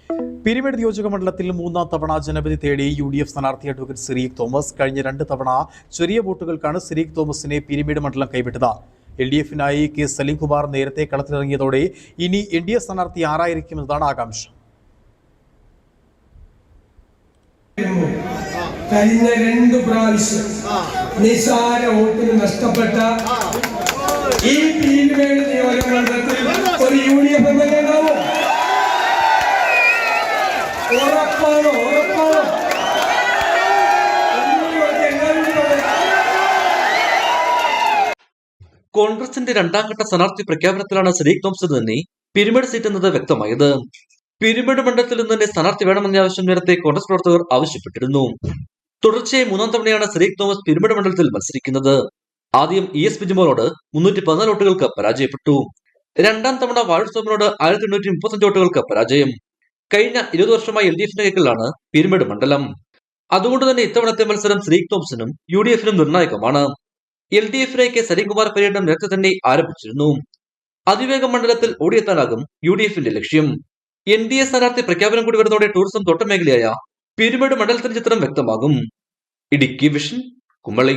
പീരുമേട് നിയോജക മണ്ഡലത്തിൽ മൂന്നാം തവണ ജനവിധി തേടി UDF സ്ഥാനാർത്ഥി അഡ്വക്കേറ്റ് സിറീഖ് തോമസ്. കഴിഞ്ഞ 2 തവണ ചെറിയ വോട്ടുകൾക്കാണ് സിറീഖ് തോമസിനെ പീരുമേട് മണ്ഡലം കൈവിട്ടത്. LDF-നായി K. സലീംകുമാർ നേരത്തെ കളത്തിലിറങ്ങിയതോടെ ഇനി NDA സ്ഥാനാർത്ഥി ആരായിരിക്കുമെന്നതാണ് ആകാംക്ഷ. കഴിഞ്ഞ 2 പ്രാവശ്യം നിസാര വോട്ടിന് നഷ്ടപ്പെട്ട ഈ പീരുമേട് നിയോജക മണ്ഡലത്തിൽ ഒരു UDF MLA ഉണ്ടാവും. ഉറപ്പാണോ? കോൺഗ്രസിന്റെ 2ാം ഘട്ട സ്ഥാനാർത്ഥി പ്രഖ്യാപനത്തിലാണ് സിറീഖ് തോമസ് തന്നെ പീരുമേട് സീറ്റ് എന്നത് വ്യക്തമായത്. പീരുമേട് മണ്ഡലത്തിൽ നിന്ന് തന്നെ സ്ഥാനാർത്ഥി വേണമെന്ന ആവശ്യം നേരത്തെ കോൺഗ്രസ് പ്രവർത്തകർ ആവശ്യപ്പെട്ടിരുന്നു. തുടർച്ചയായി 3ാം തവണയാണ് സിറീഖ് തോമസ് പീരുമേട് മണ്ഡലത്തിൽ മത്സരിക്കുന്നത്. ആദ്യം ES ബിജുമോനോട് 314 വോട്ടുകൾക്ക് പരാജയപ്പെട്ടു. 2ാം തവണ വാഴൂർ സോമനോട് 1835 വോട്ടുകൾക്ക് പരാജയം. കഴിഞ്ഞ 20 വർഷമായി LDF-ന്റെ കൈകളിലാണ് പീരുമേട് മണ്ഡലം. അതുകൊണ്ട് തന്നെ ഇത്തവണത്തെ മത്സരം സിറീഖ് തോമസിനും UDF-നും നിർണായകമാണ്. LDF-ലേക്ക് K. സലീംകുമാർ പര്യടനം നേരത്തെ തന്നെ ആരംഭിച്ചിരുന്നു. അതിവേഗം മണ്ഡലത്തിൽ ഓടിയെത്താനാകും UDF-ന്റെ ലക്ഷ്യം. NDA സ്ഥാനാർത്ഥി പ്രഖ്യാപനം കൂടി വരുന്നതോടെ ടൂറിസം തോട്ടമേഖലയായ പീരുമേട് മണ്ഡലത്തിന്റെ ചിത്രം വ്യക്തമാകും. ഇടുക്കി വിഷൻ, കുമളി.